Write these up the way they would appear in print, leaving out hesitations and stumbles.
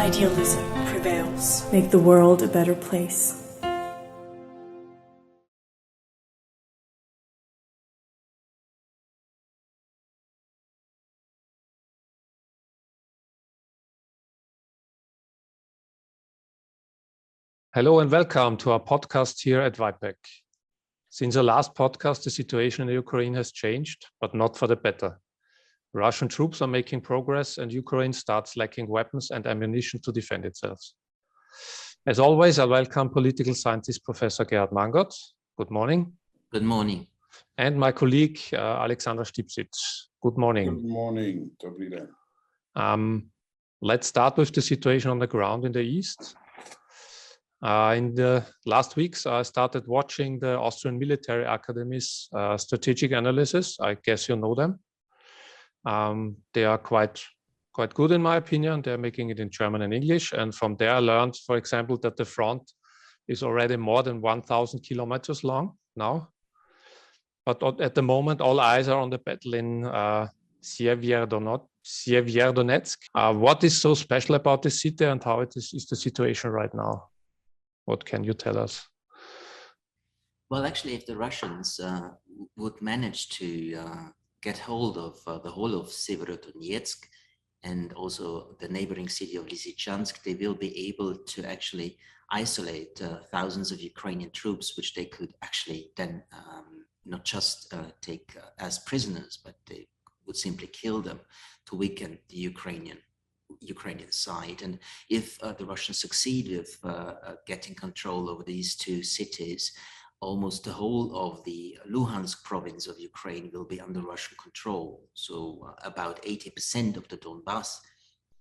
Idealism prevails. Make the world a better place. Hello and welcome to our podcast here at WIPEC. Since the last podcast, the situation in Ukraine has changed, but not for the better. Russian troops are making progress and Ukraine starts lacking weapons and ammunition to defend itself. As always, I welcome political scientist Professor Gerhard Mangot. Good morning. Good morning. And my colleague, Alexandra Stipsic. Good morning. Good morning, Dobrý den. Let's start with the situation on the ground in the east. In the last weeks, I started watching the Austrian Military Academy's strategic analysis. I guess you know them. They are quite good in my opinion. They're making it in German and English. And from there I learned, for example, that the front is already more than 1,000 kilometers long now. But at the moment, all eyes are on the battle in Sievierodonetsk. What is so special about this city and how is the situation right now? What can you tell us? Well, actually, if the Russians would manage to get hold of the whole of Severodonetsk and also the neighboring city of Lysychansk, they will be able to actually isolate thousands of Ukrainian troops, which they could actually then not just take as prisoners, but they would simply kill them to weaken the Ukrainian side. And if the Russians succeed with getting control over these two cities, almost the whole of the Luhansk province of Ukraine will be under Russian control. So about 80% of the Donbas,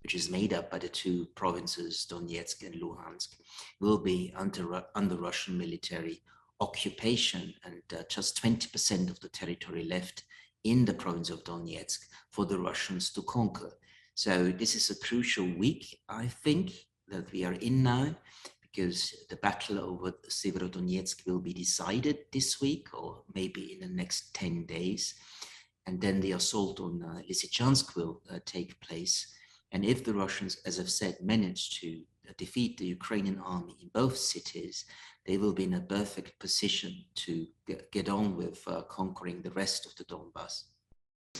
which is made up by the two provinces, Donetsk and Luhansk, will be under Russian military occupation, and just 20% of the territory left in the province of Donetsk for the Russians to conquer. So this is a crucial week, I think, that we are in now, because the battle over Severodonetsk will be decided this week or maybe in the next 10 days. And then the assault on Lysychansk will take place. And if the Russians, as I've said, manage to defeat the Ukrainian army in both cities, they will be in a perfect position to get on with conquering the rest of the Donbas.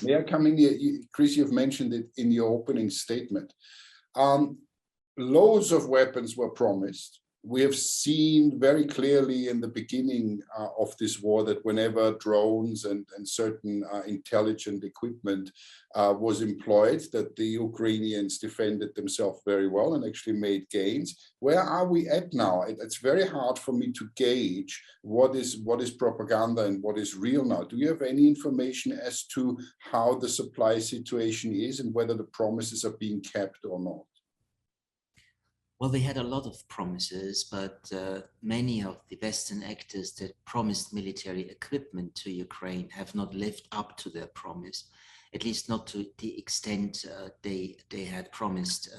May I come in here? Chris, you've mentioned it in your opening statement. Loads of weapons were promised. We have seen very clearly in the beginning of this war that whenever drones and certain intelligent equipment was employed, that the Ukrainians defended themselves very well and actually made gains. Where are we at now? It's very hard for me to gauge what is propaganda and what is real now. Do you have any information as to how the supply situation is and whether the promises are being kept or not? Well, they had a lot of promises, but many of the Western actors that promised military equipment to Ukraine have not lived up to their promise, at least not to the extent they had promised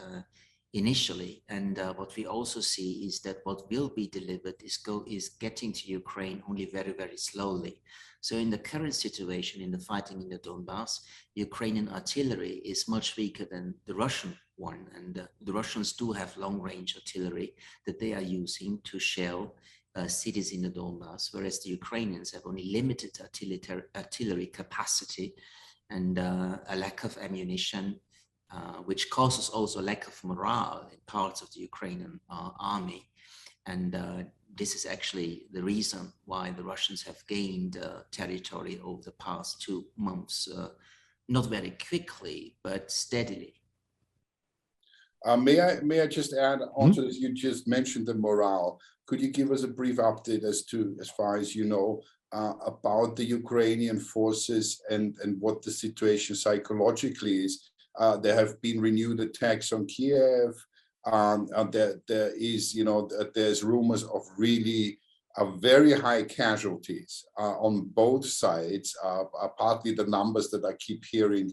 initially. And what we also see is that what will be delivered is getting to Ukraine only very, very slowly. So in the current situation, in the fighting in the Donbas, Ukrainian artillery is much weaker than the Russian one. And the Russians do have long-range artillery that they are using to shell cities in the Donbas, whereas the Ukrainians have only limited artillery capacity and a lack of ammunition, which causes also a lack of morale in parts of the Ukrainian army. And this is actually the reason why the Russians have gained territory over the past 2 months, not very quickly, but steadily. May I just add on to this? You just mentioned the morale. Could you give us a brief update as far as you know, about the Ukrainian forces and what the situation psychologically is? There have been renewed attacks on Kiev. There's rumors of really very high casualties on both sides. Partly the numbers that I keep hearing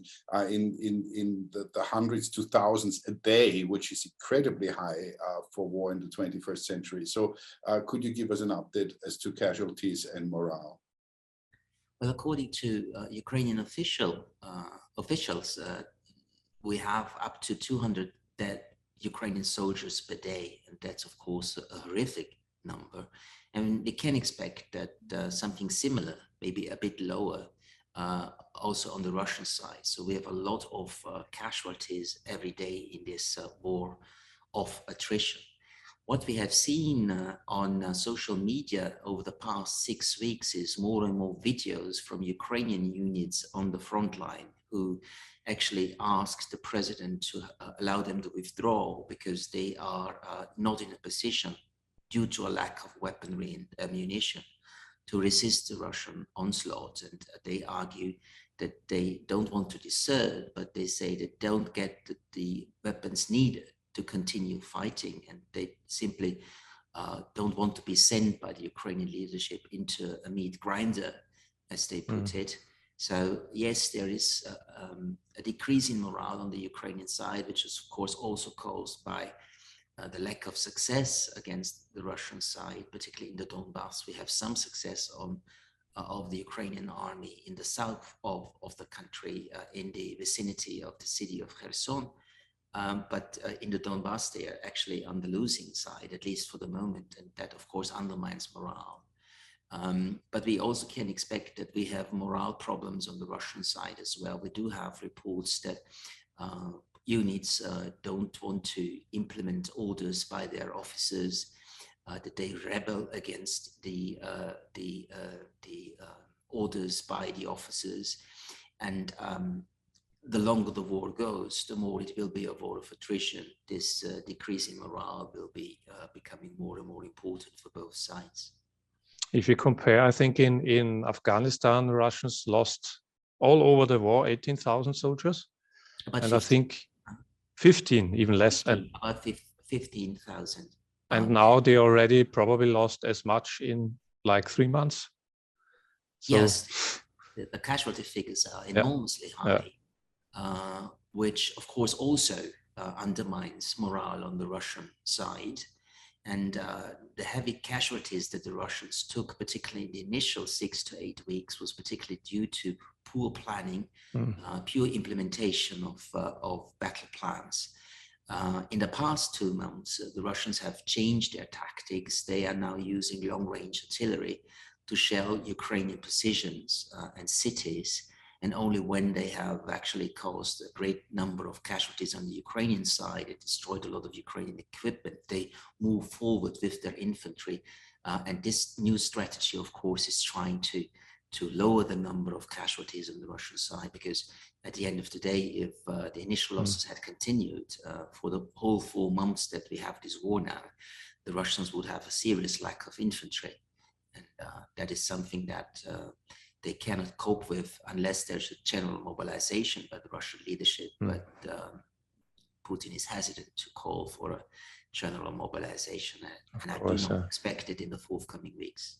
in the hundreds to thousands a day, which is incredibly high for war in the 21st century. So could you give us an update as to casualties and morale? Well, according to Ukrainian officials, we have up to 200 dead Ukrainian soldiers per day, and that's of course a horrific number. And we can expect that something similar, maybe a bit lower, also on the Russian side. So we have a lot of casualties every day in this war of attrition. What we have seen on social media over the past 6 weeks is more and more videos from Ukrainian units on the front line who actually asked the president to allow them to withdraw because they are not in a position, due to a lack of weaponry and ammunition, to resist the Russian onslaught. And they argue that they don't want to desert, but they say they don't get the weapons needed to continue fighting, and they simply don't want to be sent by the Ukrainian leadership into a meat grinder, as they put it. So yes, there is a decrease in morale on the Ukrainian side, which is of course also caused by the lack of success against the Russian side, particularly in the Donbas. We have some success of the Ukrainian army in the south of the country, in the vicinity of the city of Kherson. But in the Donbas, they are actually on the losing side, at least for the moment, and that of course undermines morale. But we also can expect that we have morale problems on the Russian side as well. We do have reports that units don't want to implement orders by their officers, that they rebel against the orders by the officers, and the longer the war goes, the more it will be a war of attrition. This decrease in morale will be becoming more and more important for both sides. If you compare, I think in Afghanistan, the Russians lost all over the war 18,000 soldiers. About and 15, I think 15, even less. 15, about 15,000. And now they already probably lost as much in like 3 months. So, yes, the casualty figures are enormously high, which of course also undermines morale on the Russian side. And the heavy casualties that the Russians took, particularly in the initial 6 to 8 weeks, was particularly due to poor planning, pure implementation of battle plans. In the past 2 months, the Russians have changed their tactics. They are now using long-range artillery to shell Ukrainian positions and cities. And only when they have actually caused a great number of casualties on the Ukrainian side, it destroyed a lot of Ukrainian equipment, they move forward with their infantry. And this new strategy, of course, is trying to lower the number of casualties on the Russian side, because at the end of the day, if the initial losses had continued for the whole 4 months that we have this war now, the Russians would have a serious lack of infantry. And that is something that they cannot cope with unless there's a general mobilization by the Russian leadership. But Putin is hesitant to call for a general mobilization, and I do not expect it in the forthcoming weeks.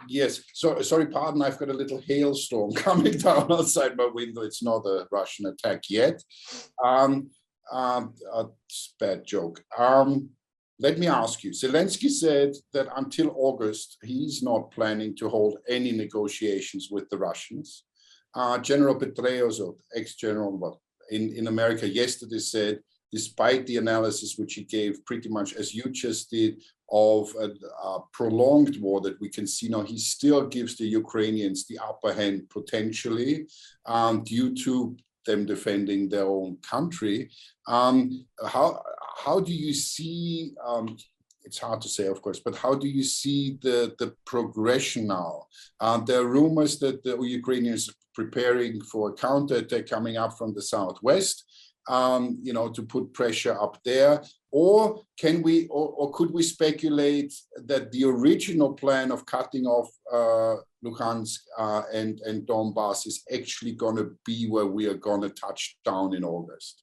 Yes, so sorry, pardon, I've got a little hailstorm coming down outside my window. It's not a Russian attack yet. Bad joke. Let me ask you, Zelensky said that until August, he's not planning to hold any negotiations with the Russians. General Petraeus, or ex-general in America yesterday, said, despite the analysis which he gave pretty much as you just did of a prolonged war that we can see now, he still gives the Ukrainians the upper hand potentially due to them defending their own country. How do you see, it's hard to say, of course, but how do you see the progression now? There are rumors that the Ukrainians are preparing for a counterattack coming up from the southwest, to put pressure up there. Or can we, or could we speculate that the original plan of cutting off Luhansk and Donbas is actually going to be where we are going to touch down in August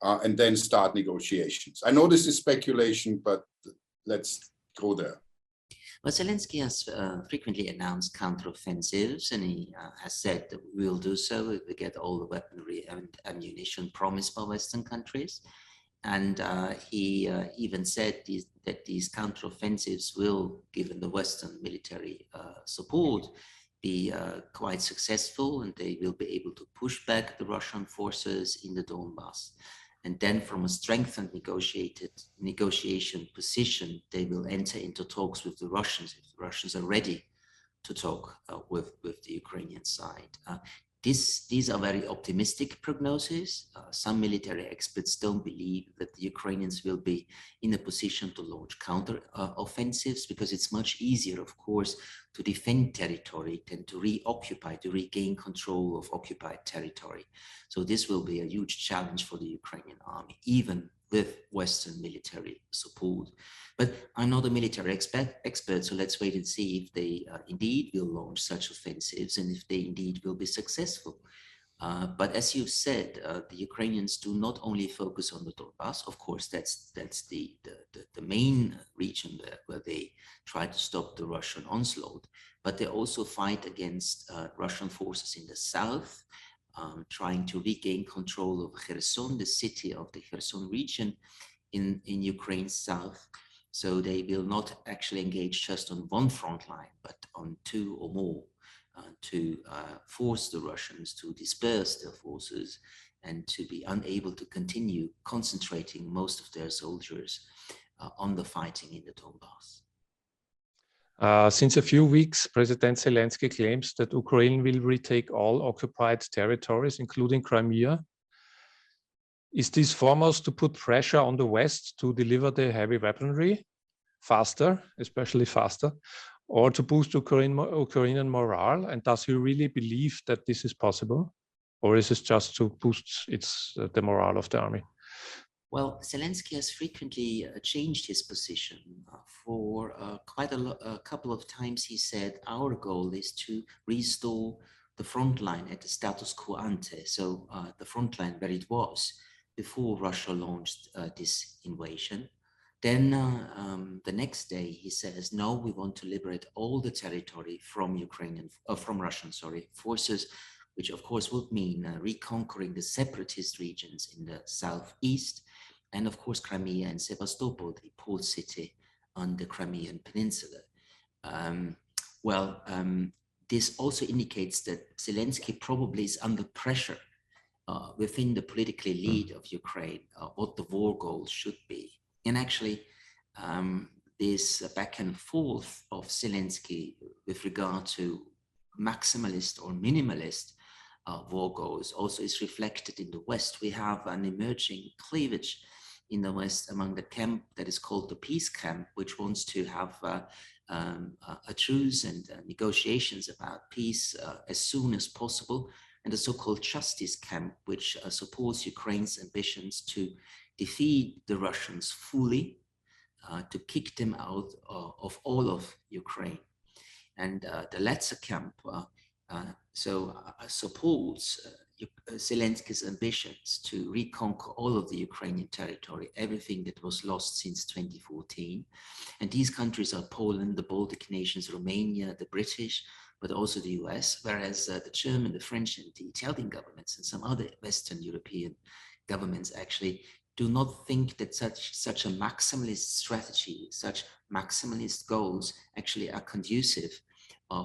and then start negotiations? I know this is speculation, but let's go there. Well, Zelensky has frequently announced counteroffensives, and he has said that we will do so if we get all the weaponry and ammunition promised by Western countries. And he even said that these counteroffensives will, given the Western military support, be quite successful, and they will be able to push back the Russian forces in the Donbas. And then from a strengthened negotiation position, they will enter into talks with the Russians if the Russians are ready to talk with the Ukrainian side. These are very optimistic prognoses. Some military experts don't believe that the Ukrainians will be in a position to launch counter offensives, because it's much easier, of course, to defend territory than to regain control of occupied territory. So this will be a huge challenge for the Ukrainian army, even with Western military support. But I'm not a military expert, so let's wait and see if they indeed will launch such offensives and if they indeed will be successful. But as you said, the Ukrainians do not only focus on the Donbas. Of course, that's the main region where they try to stop the Russian onslaught, but they also fight against Russian forces in the south, trying to regain control of Kherson, the city of the Kherson region in Ukraine's south. So they will not actually engage just on one front line, but on two or more, to force the Russians to disperse their forces and to be unable to continue concentrating most of their soldiers on the fighting in the Donbas. Since a few weeks, President Zelensky claims that Ukraine will retake all occupied territories, including Crimea. Is this foremost to put pressure on the West to deliver the heavy weaponry faster, especially faster, or to boost Ukrainian morale? And does he really believe that this is possible? Or is it just to boost the morale of the army? Well, Zelensky has frequently changed his position. For quite a couple of times he said, our goal is to restore the front line at the status quo ante, so the front line where it was before Russia launched this invasion. Then the next day he says, no, we want to liberate all the territory from Russian forces, which of course would mean reconquering the separatist regions in the southeast, and of course Crimea and Sevastopol, the port city on the Crimean Peninsula. This also indicates that Zelensky probably is under pressure within the political elite of Ukraine, what the war goals should be. And actually, this back and forth of Zelensky with regard to maximalist or minimalist war goals also is reflected in the West. We have an emerging cleavage in the West among the camp that is called the peace camp, which wants to have a truce and negotiations about peace as soon as possible, and the so-called justice camp, which supports Ukraine's ambitions to defeat the Russians fully, to kick them out of all of Ukraine. And the latter camp supports Zelensky's ambitions to reconquer all of the Ukrainian territory, everything that was lost since 2014. And these countries are Poland, the Baltic nations, Romania, the British, but also the US, whereas the German, the French, and the Italian governments and some other Western European governments actually do not think that such a maximalist strategy, such maximalist goals actually are conducive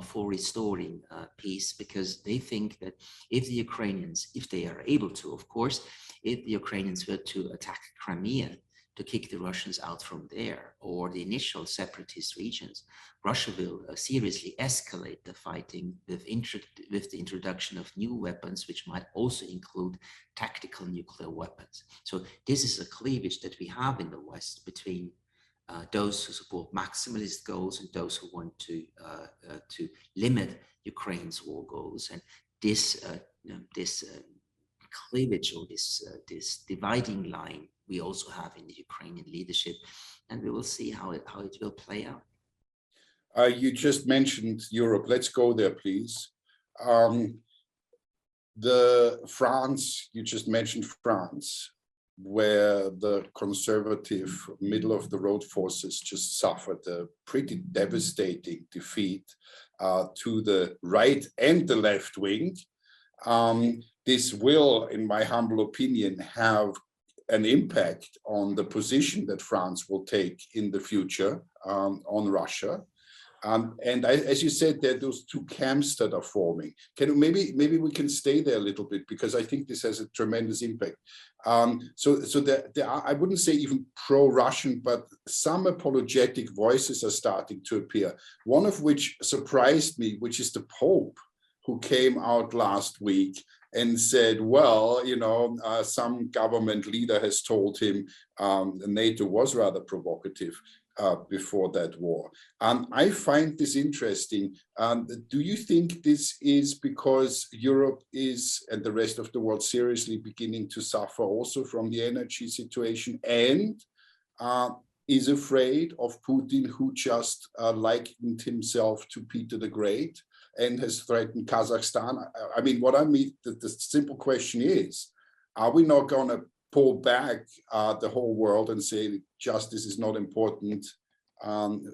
for restoring peace, because they think that if the Ukrainians, if they are able to, of course, if the Ukrainians were to attack Crimea to kick the Russians out from there, or the initial separatist regions, Russia will seriously escalate the fighting with the introduction of new weapons, which might also include tactical nuclear weapons. So this is a cleavage that we have in the West between those who support maximalist goals and those who want to limit Ukraine's war goals. And this cleavage, or this dividing line, we also have in the Ukrainian leadership, and we will see how it will play out. You just mentioned Europe. Let's go there, please. You just mentioned France, where the conservative middle-of-the-road forces just suffered a pretty devastating defeat to the right and the left wing. This will, in my humble opinion, have an impact on the position that France will take in the future on Russia. As you said, there are those two camps that are forming. Maybe we can stay there a little bit, because I think this has a tremendous impact. So there are, I wouldn't say even pro-Russian, but some apologetic voices are starting to appear. One of which surprised me, which is the Pope, who came out last week and said, well, you know, some government leader has told him NATO was rather provocative before that war. I find this interesting. Do you think this is because Europe is, and the rest of the world, seriously beginning to suffer also from the energy situation, and is afraid of Putin, who just likened himself to Peter the Great and has threatened Kazakhstan? I mean, what I mean, the simple question is, are we not going to pull back the whole world and say justice is not important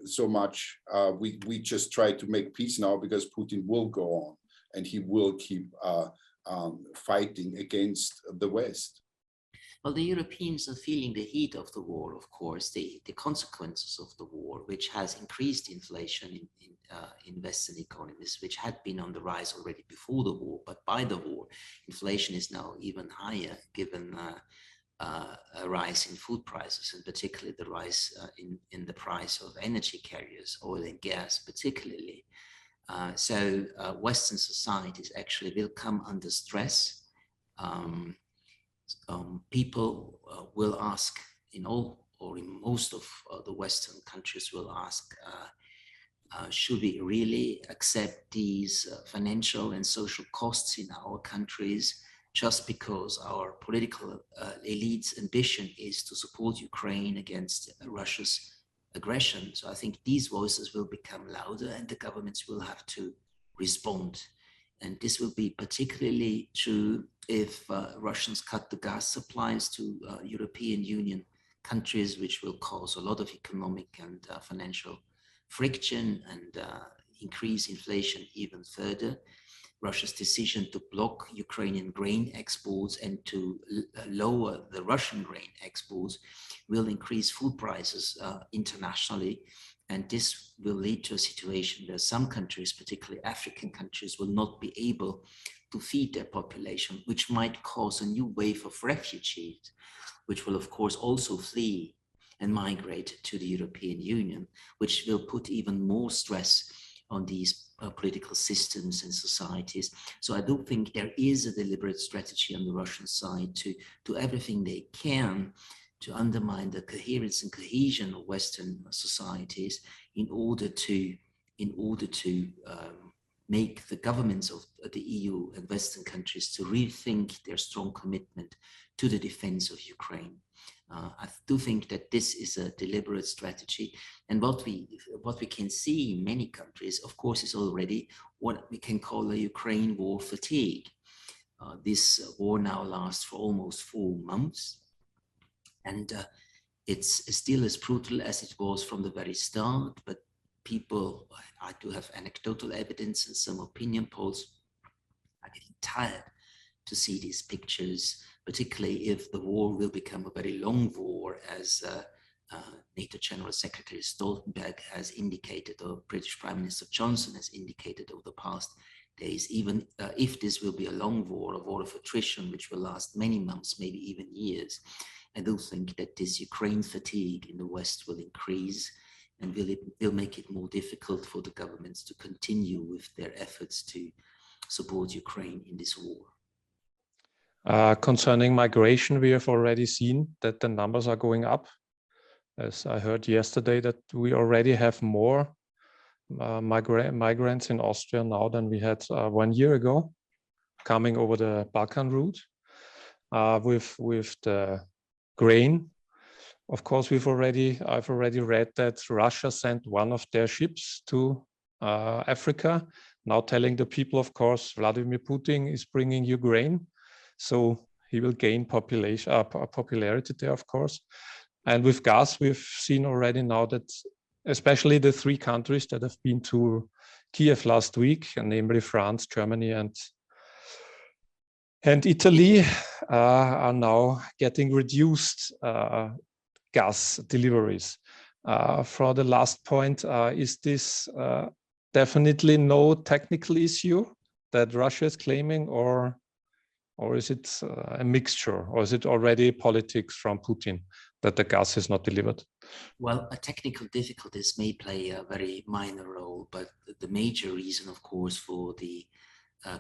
so much? We just try to make peace now because Putin will go on and he will keep fighting against the West. Well, the Europeans are feeling the heat of the war, of course, the consequences of the war, which has increased inflation in Western economies, which had been on the rise already before the war, but by the war, inflation is now even higher, given a rise in food prices, and particularly the rise in the price of energy carriers, oil and gas particularly. So Western societies actually will come under stress. People will ask, in all or in most of the Western countries will ask, should we really accept these financial and social costs in our countries just because our political elite's ambition is to support Ukraine against Russia's aggression? So I think these voices will become louder and the governments will have to respond. And this will be particularly true if Russians cut the gas supplies to European Union countries, which will cause a lot of economic and financial friction and increase inflation even further. Russia's decision to block Ukrainian grain exports and to lower the Russian grain exports will increase food prices internationally. And this will lead to a situation where some countries, particularly African countries, will not be able to feed their population, which might cause a new wave of refugees, which will of course also flee and migrate to the European Union, which will put even more stress on these political systems and societies. So I do think there is a deliberate strategy on the Russian side to do everything they can to undermine the coherence and cohesion of Western societies in order to make the governments of the EU and Western countries to rethink their strong commitment to the defense of Ukraine. I do think that this is a deliberate strategy, and what we can see in many countries, of course, is already what we can call a Ukraine war fatigue. This war now lasts for almost 4 months, and it's still as brutal as it was from the very start, but people, I do have anecdotal evidence and some opinion polls, are getting tired to see these pictures, particularly if the war will become a very long war, as NATO General Secretary Stoltenberg has indicated, or British Prime Minister Johnson has indicated over the past days. Even if this will be a long war, a war of attrition, which will last many months, maybe even years, I do think that this Ukraine fatigue in the West will increase and will make it more difficult for the governments to continue with their efforts to support Ukraine in this war. Concerning migration, we have already seen that the numbers are going up. As I heard yesterday, that we already have more migrants in Austria now than we had 1 year ago, coming over the Balkan route. With the grain, of course, I've already read that Russia sent one of their ships to Africa, now telling the people, of course, Vladimir Putin is bringing you grain. So he will gain popularity there, of course. And with gas, we've seen already now that especially the 3 countries that have been to Kiev last week, namely France, Germany, and Italy, are now getting reduced gas deliveries. For the last point, is this definitely no technical issue that Russia is claiming, or is it a mixture, or is it already politics from Putin that the gas is not delivered? Well, technical difficulties may play a very minor role, but the major reason, of course, for the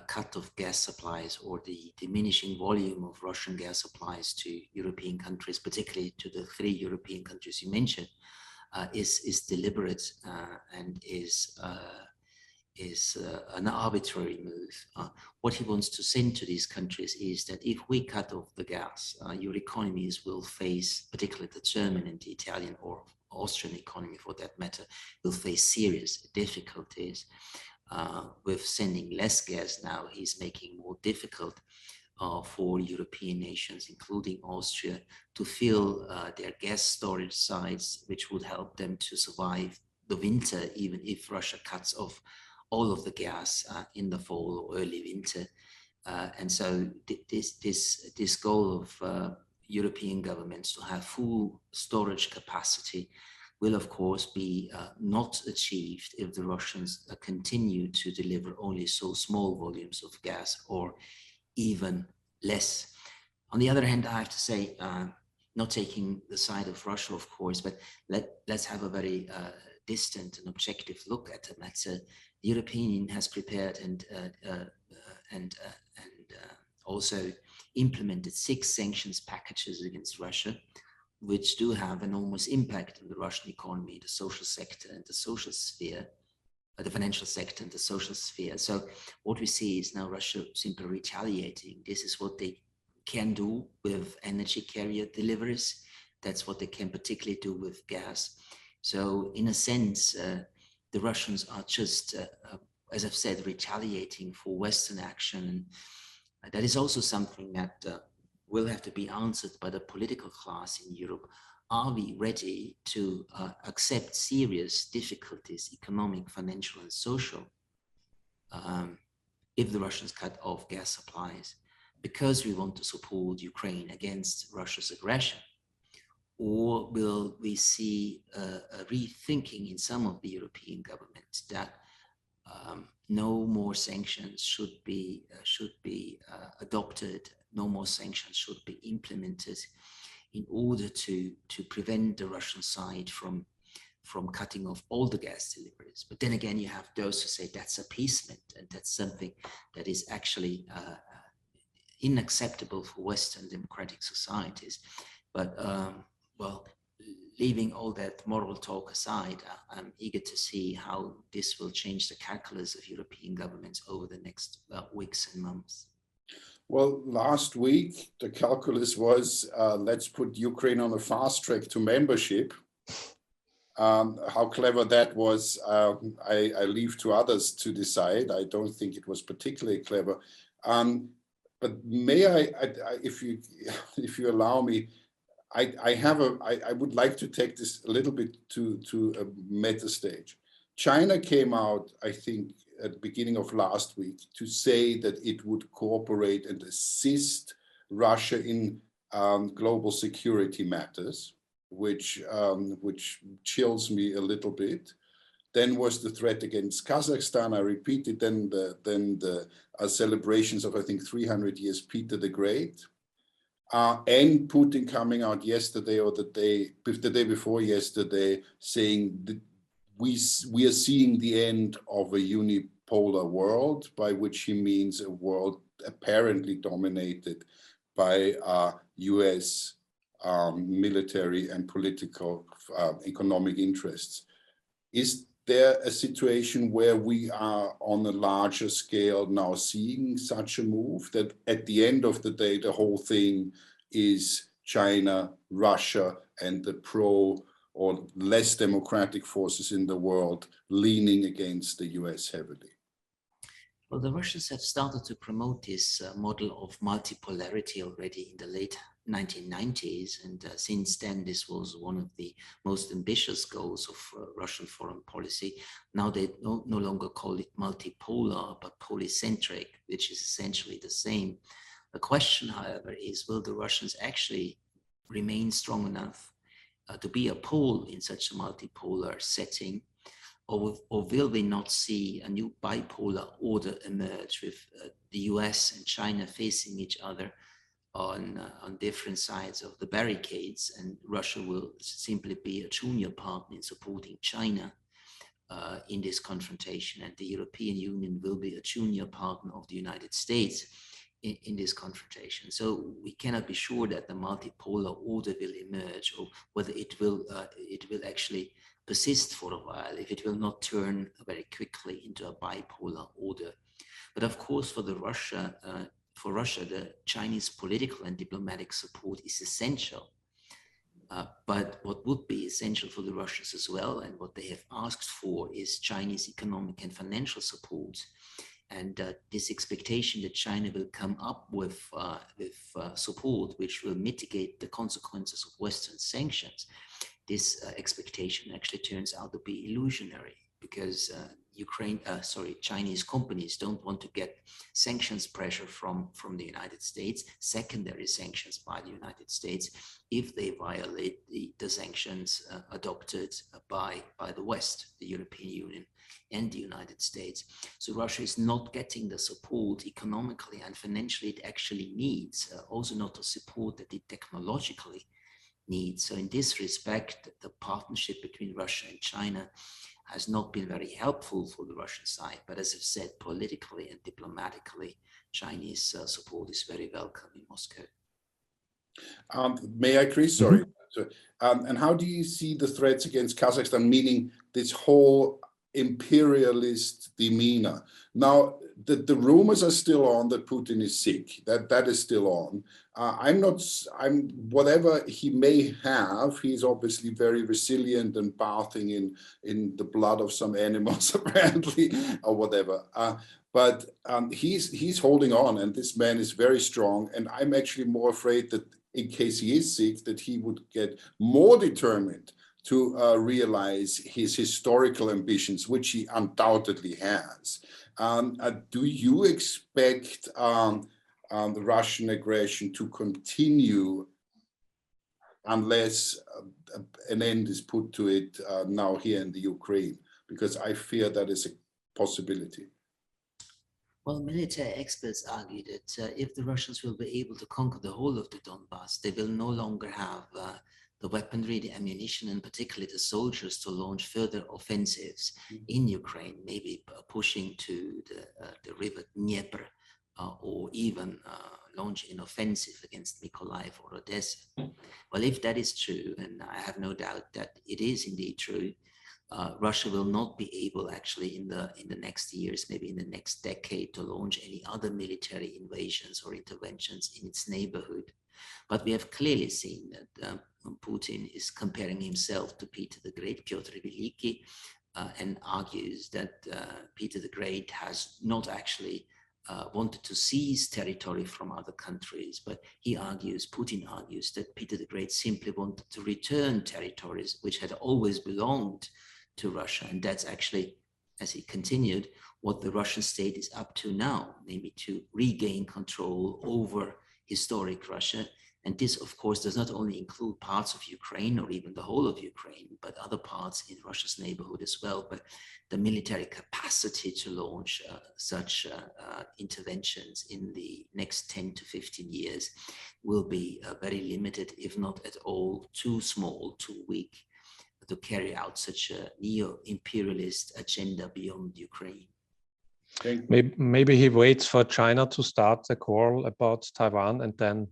cut of gas supplies or the diminishing volume of Russian gas supplies to European countries, particularly to the 3 European countries you mentioned, is deliberate and is an arbitrary move. What he wants to send to these countries is that if we cut off the gas, your economies will face, particularly the German and the Italian or Austrian economy for that matter, will face serious difficulties. With sending less gas now, he's making more difficult for European nations, including Austria, to fill their gas storage sites, which would help them to survive the winter, even if Russia cuts off all of the gas in the fall or early winter. And so this goal of European governments to have full storage capacity will of course be not achieved if the Russians continue to deliver only so small volumes of gas or even less. On the other hand, I have to say, not taking the side of Russia, of course, but let's have a very distant and objective look at the matter. The European Union has prepared and also implemented 6 sanctions packages against Russia, which do have enormous impact on the Russian economy, the social sector and the social sphere, the financial sector and the social sphere. So what we see is now Russia simply retaliating. This is what they can do with energy carrier deliveries. That's what they can particularly do with gas. So in a sense, the Russians are just, as I've said, retaliating for Western action. And that is also something that will have to be answered by the political class in Europe. Are we ready to accept serious difficulties, economic, financial, and social, if the Russians cut off gas supplies because we want to support Ukraine against Russia's aggression? Or will we see a rethinking in some of the European governments that no more sanctions should be adopted, no more sanctions should be implemented in order to prevent the Russian side from cutting off all the gas deliveries? But then again, you have those who say that's appeasement, and that's something that is actually unacceptable for Western democratic societies. But well, leaving all that moral talk aside, I'm eager to see how this will change the calculus of European governments over the next weeks and months. Well, last week, the calculus was, let's put Ukraine on a fast track to membership. How clever that was, I leave to others to decide. I don't think it was particularly clever. But may I, if you allow me, I would like to take this a little bit to a meta stage. China came out, I think, at the beginning of last week to say that it would cooperate and assist Russia in global security matters, which chills me a little bit. Then was the threat against Kazakhstan. I repeated then the celebrations of, I think, 300 years Peter the Great. And Putin coming out yesterday or the day before yesterday saying that we are seeing the end of a unipolar world, by which he means a world apparently dominated by US military and political economic interests. Is there a situation where we are on a larger scale now seeing such a move, that at the end of the day, the whole thing is China, Russia, and the pro or less democratic forces in the world leaning against the US heavily? Well, the Russians have started to promote this model of multipolarity already in the late 1990s. And since then, this was one of the most ambitious goals of Russian foreign policy. Now they no longer call it multipolar, but polycentric, which is essentially the same. The question, however, is will the Russians actually remain strong enough to be a pole in such a multipolar setting, or will we not see a new bipolar order emerge with the US and China facing each other on different sides of the barricades, and Russia will simply be a junior partner in supporting China in this confrontation, and the European Union will be a junior partner of the United States in this confrontation. So we cannot be sure that the multipolar order will emerge, or whether it will actually persist for a while, if it will not turn very quickly into a bipolar order. But of course, for Russia, the Chinese political and diplomatic support is essential. But what would be essential for the Russians as well, and what they have asked for, is Chinese economic and financial support. And this expectation that China will come up with support which will mitigate the consequences of Western sanctions, this expectation actually turns out to be illusionary, because Chinese companies don't want to get sanctions pressure from the United States, secondary sanctions by the United States, if they violate the sanctions adopted by the West, the European Union and the United States. So Russia is not getting the support economically and financially it actually needs, also not the support that it technologically needs. So in this respect, the partnership between Russia and China has not been very helpful for the Russian side. But as I've said, politically and diplomatically, Chinese support is very welcome in Moscow. May I, Chris? Sorry. And how do you see the threats against Kazakhstan, meaning this whole imperialist demeanor? Now, the rumors are still on that Putin is sick. That is still on. Whatever he may have, he's obviously very resilient and bathing in the blood of some animals, apparently, or whatever. But he's holding on, and this man is very strong. And I'm actually more afraid that in case he is sick, that he would get more determined to realize his historical ambitions, which he undoubtedly has. Do you expect the Russian aggression to continue unless an end is put to it now here in the Ukraine? Because I fear that is a possibility. Well, military experts argue that if the Russians will be able to conquer the whole of the Donbas, they will no longer have the weaponry, the ammunition, and particularly the soldiers to launch further offensives in Ukraine, maybe pushing to the river Dnieper, or even launch an offensive against Mykolaiv or Odessa. Well, if that is true, and I have no doubt that it is indeed true, Russia will not be able actually in the next years, maybe in the next decade, to launch any other military invasions or interventions in its neighborhood. But we have clearly seen that Putin is comparing himself to Peter the Great, Piotr Veliki, and argues that Peter the Great has not actually wanted to seize territory from other countries, but Putin argues that Peter the Great simply wanted to return territories which had always belonged to Russia. And that's actually, as he continued, what the Russian state is up to now, namely to regain control over historic Russia. And this, of course, does not only include parts of Ukraine or even the whole of Ukraine, but other parts in Russia's neighborhood as well. But the military capacity to launch such interventions in the next 10 to 15 years will be very limited, if not at all too small, too weak to carry out such a neo-imperialist agenda beyond Ukraine. Maybe he waits for China to start a quarrel about Taiwan and then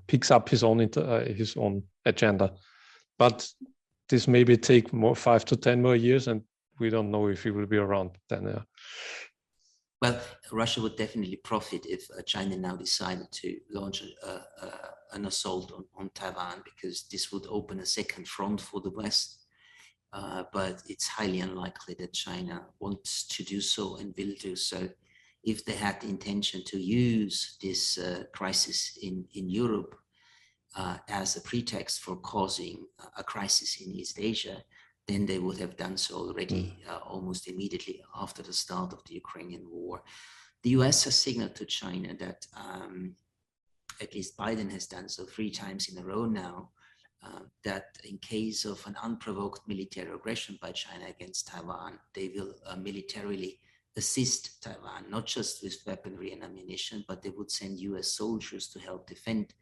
picks up his own agenda. But this maybe take 5 to 10 more years, and we don't know if he will be around then. Well, Russia would definitely profit if China now decided to launch an assault on Taiwan, because this would open a second front for the West. But it's highly unlikely that China wants to do so and will do so. If they had the intention to use this crisis in Europe as a pretext for causing a crisis in East Asia, then they would have done so already almost immediately after the start of the Ukrainian war. The US has signaled to China that, at least Biden has done so 3 times in a row now, that in case of an unprovoked military aggression by China against Taiwan, they will militarily assist Taiwan, not just with weaponry and ammunition, but they would send US soldiers to help defend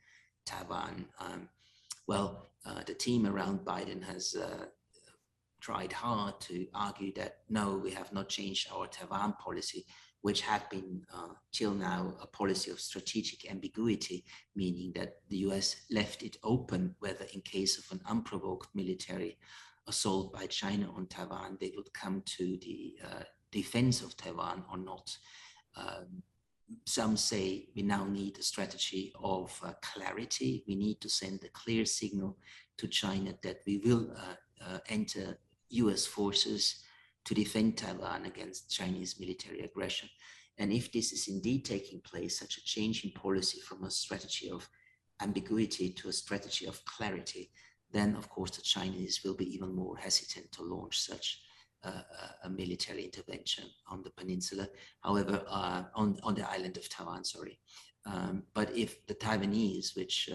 Taiwan. The team around Biden has tried hard to argue that no, we have not changed our Taiwan policy, which had been till now a policy of strategic ambiguity, meaning that the US left it open whether in case of an unprovoked military assault by China on Taiwan, they would come to the defense of Taiwan or not. Some say we now need a strategy of clarity. We need to send a clear signal to China that we will enter US forces to defend Taiwan against Chinese military aggression. And if this is indeed taking place, such a change in policy from a strategy of ambiguity to a strategy of clarity, then of course the Chinese will be even more hesitant to launch such a military intervention on the peninsula, however, on the island of Taiwan, sorry. But if the Taiwanese, which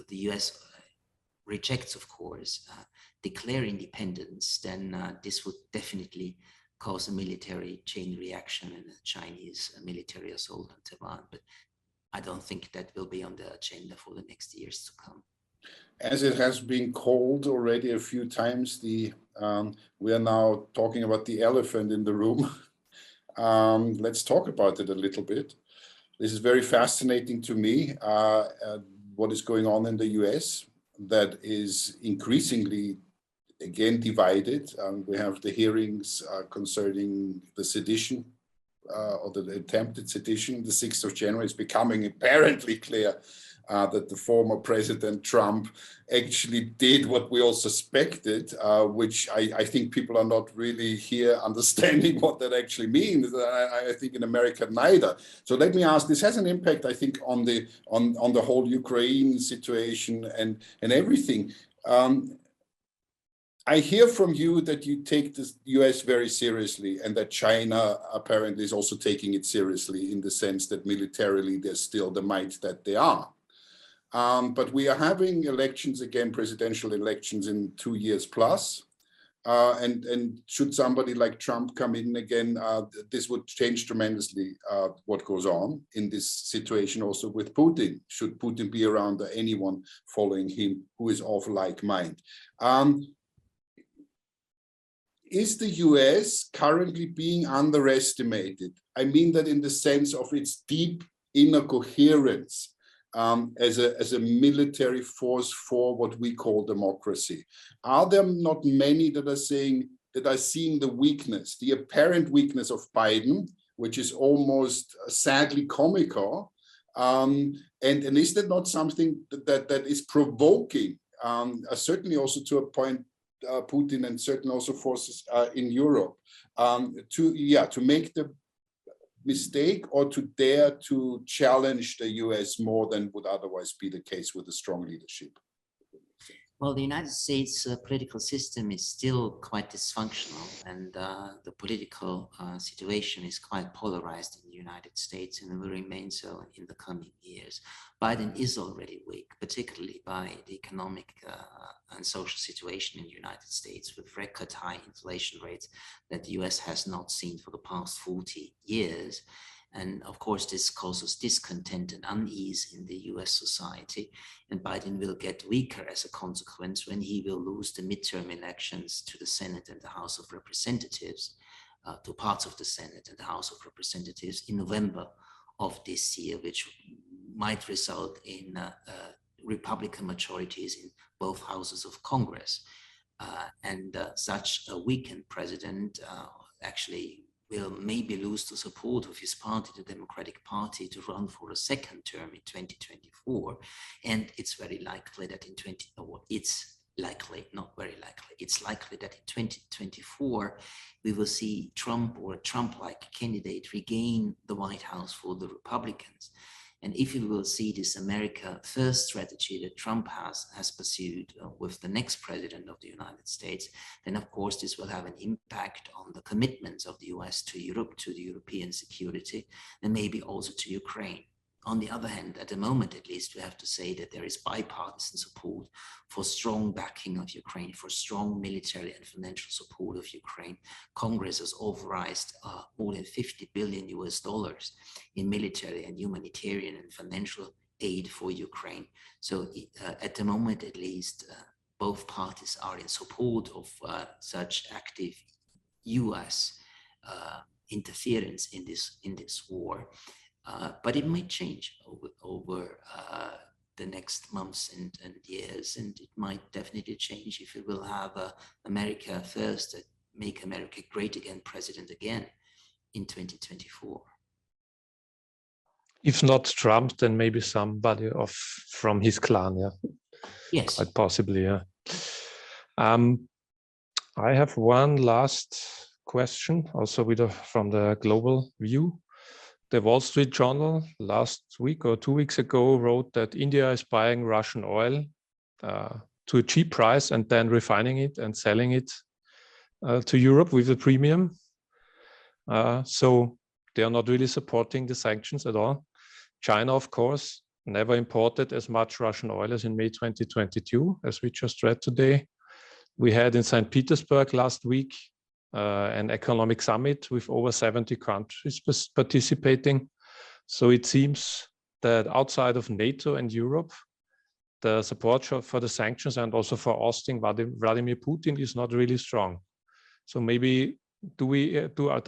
the US rejects, of course, declare independence, then this would definitely cause a military chain reaction and a Chinese military assault on Taiwan. But I don't think that will be on the agenda for the next years to come. As it has been called already a few times, we are now talking about the elephant in the room. Let's talk about it a little bit. This is very fascinating to me, what is going on in the US that is increasingly, again, divided. We have the hearings concerning the sedition or the attempted sedition. The 6th of January is becoming apparently clear that the former President Trump actually did what we all suspected, which I think people are not really here understanding what that actually means. I think in America neither. So let me ask, this has an impact, I think, on the whole Ukraine situation and everything. I hear from you that you take the US very seriously and that China apparently is also taking it seriously in the sense that militarily they're still the might that they are. But we are having elections again, presidential elections in 2 years plus. And should somebody like Trump come in again, this would change tremendously what goes on in this situation also with Putin. Should Putin be around, anyone following him who is of like mind. Is the US currently being underestimated? I mean that in the sense of its deep inner coherence as a military force for what we call democracy. Are there not many that are seeing the weakness, the apparent weakness of Biden, which is almost sadly comical? And is that not something that is provoking, certainly also to a point, Putin and certain also forces in Europe to make the mistake or to dare to challenge the US more than would otherwise be the case with a strong leadership? Well, the United States political system is still quite dysfunctional, and the political situation is quite polarized in the United States and will remain so in the coming years. Biden is already weak, particularly by the economic and social situation in the United States, with record high inflation rates that the US has not seen for the past 40 years. And of course, this causes discontent and unease in the US society. And Biden will get weaker as a consequence when he will lose the midterm elections to the Senate and the House of Representatives, to parts of the Senate and the House of Representatives in November of this year, which might result in Republican majorities in both houses of Congress. And such a weakened president actually will maybe lose the support of his party, the Democratic Party, to run for a second term in 2024. And it's very likely that it's likely that in 2024, we will see Trump or a Trump-like candidate regain the White House for the Republicans. And if you will see this America First strategy that Trump has pursued with the next president of the United States, then of course this will have an impact on the commitments of the US to Europe, to the European security, and maybe also to Ukraine. on the other hand, at the moment at least, we have to say that there is bipartisan support for strong backing of Ukraine, for strong military and financial support of Ukraine. Congress has authorized more than $50 billion in military and humanitarian and financial aid for Ukraine. So at the moment at least, both parties are in support of such active US interference in this war. But it might change over the next months and years, and it might definitely change if we will have America first, make America great again, president again in 2024. If not Trump, then maybe somebody from his clan, yeah. Yes. Quite possibly, yeah. I have one last question, also from the global view. The Wall Street Journal last week or 2 weeks ago wrote that India is buying Russian oil to a cheap price and then refining it and selling it to Europe with a premium. So they are not really supporting the sanctions at all. China, of course, never imported as much Russian oil as in May 2022, as we just read today. We had in St. Petersburg last week an economic summit with over 70 countries participating. So it seems that outside of NATO and Europe, the support for the sanctions and also for ousting Vladimir Putin is not really strong. So maybe do our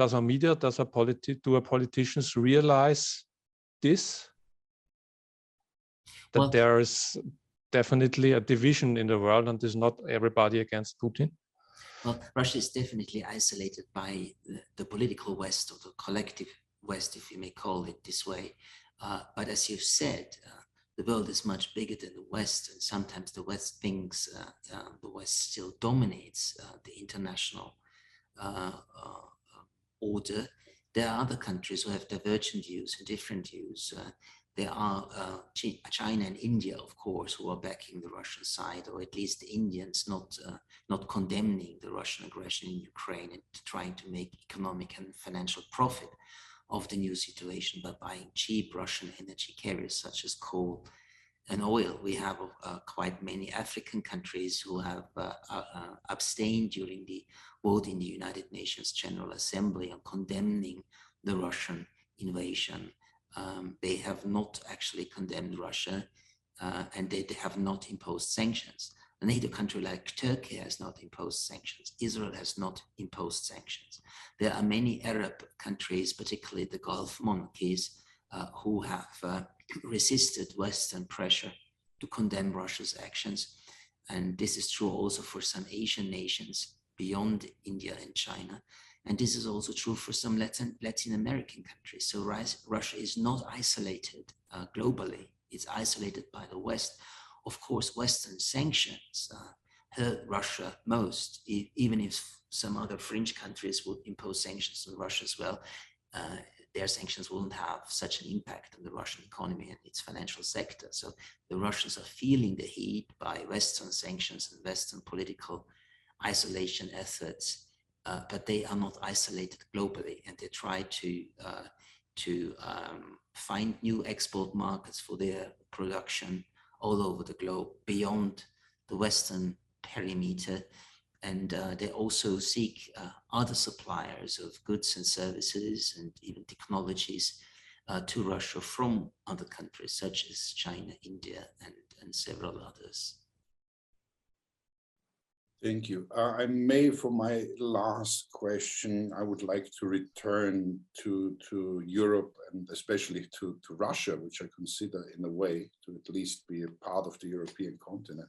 politicians realize this? That there is definitely a division in the world and is not everybody against Putin? Well, Russia is definitely isolated by the political West, or the collective West, if you may call it this way. But as you've said, the world is much bigger than the West, and sometimes the West thinks the West still dominates the international order. There are other countries who have divergent views and different views. There are China and India, of course, who are backing the Russian side, or at least the Indians not condemning the Russian aggression in Ukraine and trying to make economic and financial profit of the new situation by buying cheap Russian energy carriers such as coal and oil. We have quite many African countries who have abstained during the vote in the United Nations General Assembly on condemning the Russian invasion. They have not actually condemned Russia, and they have not imposed sanctions. A NATO country like Turkey has not imposed sanctions. Israel has not imposed sanctions. There are many Arab countries, particularly the Gulf monarchies, who have resisted Western pressure to condemn Russia's actions. And this is true also for some Asian nations beyond India and China. And this is also true for some Latin American countries. So Russia is not isolated globally. It's isolated by the West. Of course, Western sanctions hurt Russia most, even if some other fringe countries would impose sanctions on Russia as well. Their sanctions wouldn't have such an impact on the Russian economy and its financial sector. So the Russians are feeling the heat by Western sanctions and Western political isolation efforts. But they are not isolated globally, and they try to find new export markets for their production all over the globe beyond the Western perimeter. And they also seek other suppliers of goods and services and even technologies to Russia from other countries such as China, India, and several others. Thank you. I may, for my last question, I would like to return to Europe and especially to Russia, which I consider in a way to at least be a part of the European continent.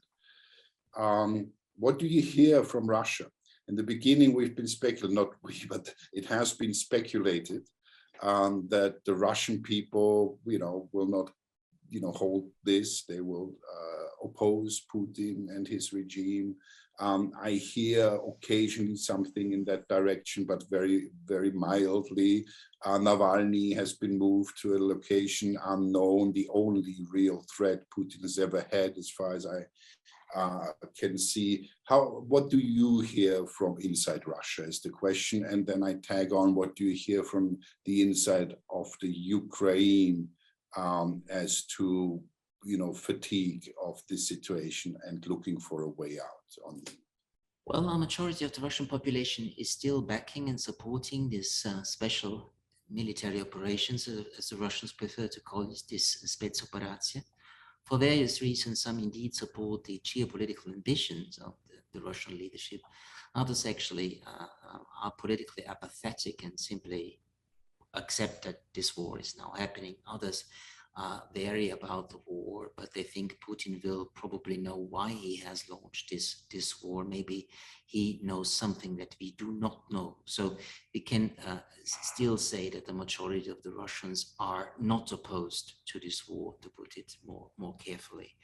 What do you hear from Russia? In the beginning, we've been speculating, not we, but it has been speculated that the Russian people, will not, hold this. They will oppose Putin and his regime. I hear occasionally something in that direction, but very, very mildly. Navalny has been moved to a location unknown, the only real threat Putin has ever had, as far as I can see. What do you hear from inside Russia is the question. And then I tag on, what do you hear from the inside of the Ukraine as to, fatigue of this situation and looking for a way out? Well, a majority of the Russian population is still backing and supporting this special military operations, as the Russians prefer to call it, this spetsoperatsia. For various reasons, some indeed support the geopolitical ambitions of the Russian leadership. Others actually are politically apathetic and simply accept that this war is now happening. Others vary about the war, but they think Putin will probably know why he has launched this war. Maybe he knows something that we do not know. So we can still say that the majority of the Russians are not opposed to this war, to put it more carefully.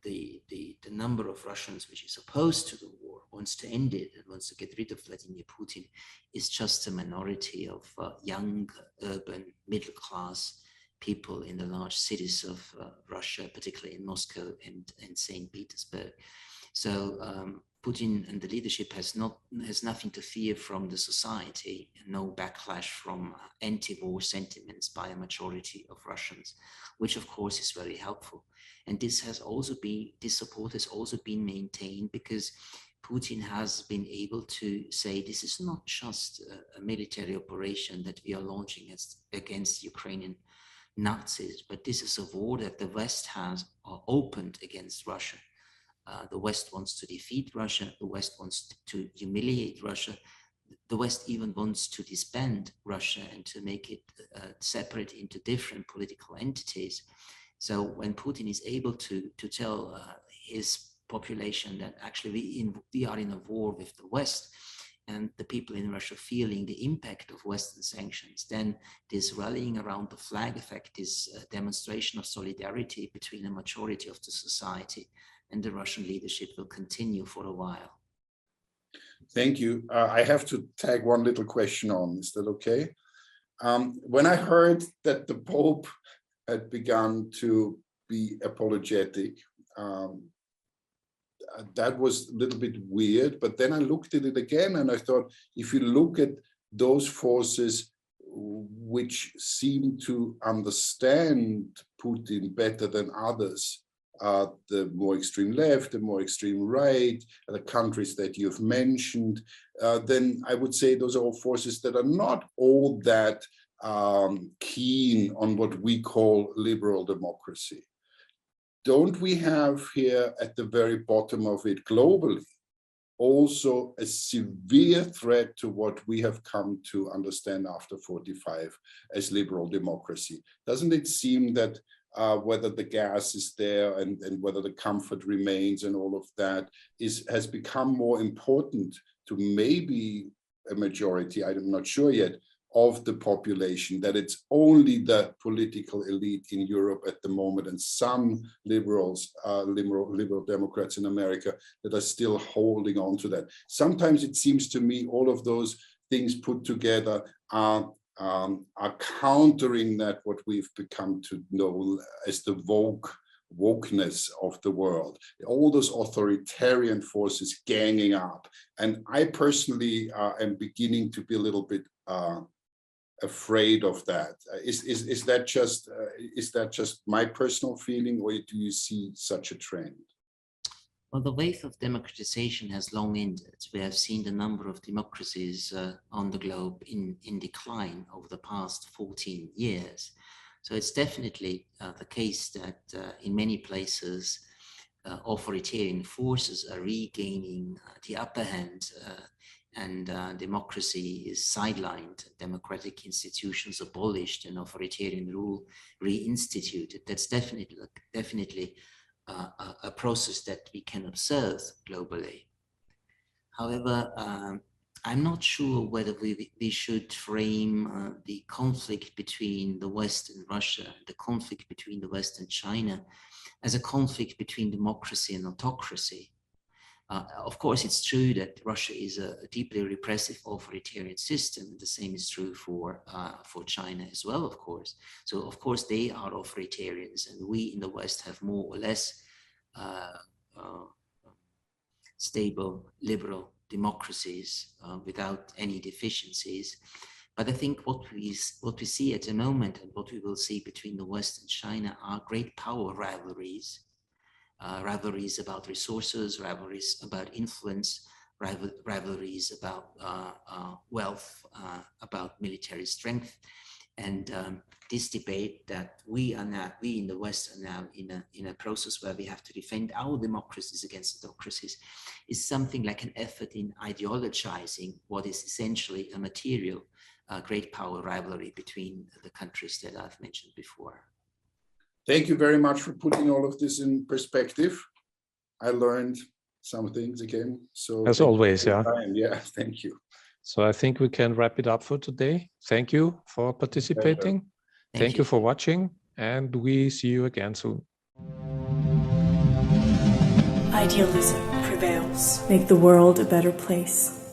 The number of Russians which is opposed to the war, wants to end it and wants to get rid of Vladimir Putin, is just a minority of young, urban, middle-class people in the large cities of Russia, particularly in Moscow and St. Petersburg. So Putin and the leadership has nothing to fear from the society, no backlash from anti-war sentiments by a majority of Russians, which of course is very helpful. And this support has also been maintained because Putin has been able to say this is not just a military operation that we are launching against Ukrainian Nazis, but this is a war that the West has opened against Russia. The West wants to defeat Russia. The West wants to humiliate Russia. The West even wants to disband Russia and to make it separate into different political entities. So when Putin is able to tell his population that actually we are in a war with the West, and the people in Russia feeling the impact of Western sanctions, then this rallying around the flag effect, this demonstration of solidarity between a majority of the society and the Russian leadership will continue for a while. Thank you. I have to tag one little question on. Is that okay? When I heard that the Pope had begun to be apologetic, that was a little bit weird, but then I looked at it again and I thought, if you look at those forces which seem to understand Putin better than others, the more extreme left, the more extreme right, the countries that you've mentioned, then I would say those are all forces that are not all that keen on what we call liberal democracy. Don't we have here at the very bottom of it globally also a severe threat to what we have come to understand after 45 as liberal democracy? Doesn't it seem that whether the gas is there and whether the comfort remains and all of that has become more important to maybe a majority, I'm not sure yet, of the population, that it's only the political elite in Europe at the moment and some liberal Democrats in America that are still holding on to that. Sometimes it seems to me all of those things put together are countering that what we've become to know as the wokeness of the world, all those authoritarian forces ganging up. And I personally am beginning to be a little bit afraid of that. Is that just my personal feeling, or do you see such a trend? Well, the wave of democratization has long ended. We have seen the number of democracies on the globe in decline over the past 14 years. So it's definitely the case that in many places authoritarian forces are regaining the upper hand and democracy is sidelined, democratic institutions abolished, and authoritarian rule reinstituted. That's definitely a process that we can observe globally. However, I'm not sure whether we should frame the conflict between the West and Russia, the conflict between the West and China, as a conflict between democracy and autocracy. Of course, it's true that Russia is a deeply repressive authoritarian system. The same is true for China as well, of course. So, of course, they are authoritarians, and we in the West have more or less stable liberal democracies without any deficiencies. But I think what we see at the moment and what we will see between the West and China are great power rivalries, rivalries about resources, rivalries about influence, rivalries about wealth, about military strength. And this debate that we in the West are now in a process where we have to defend our democracies against autocracies is something like an effort in ideologizing what is essentially a material great power rivalry between the countries that I've mentioned before. Thank you very much for putting all of this in perspective. I learned some things again. So as always, yeah. Yeah, thank you. So I think we can wrap it up for today. Thank you for participating. Thank you for watching, and we see you again soon. Idealism prevails. Make the world a better place.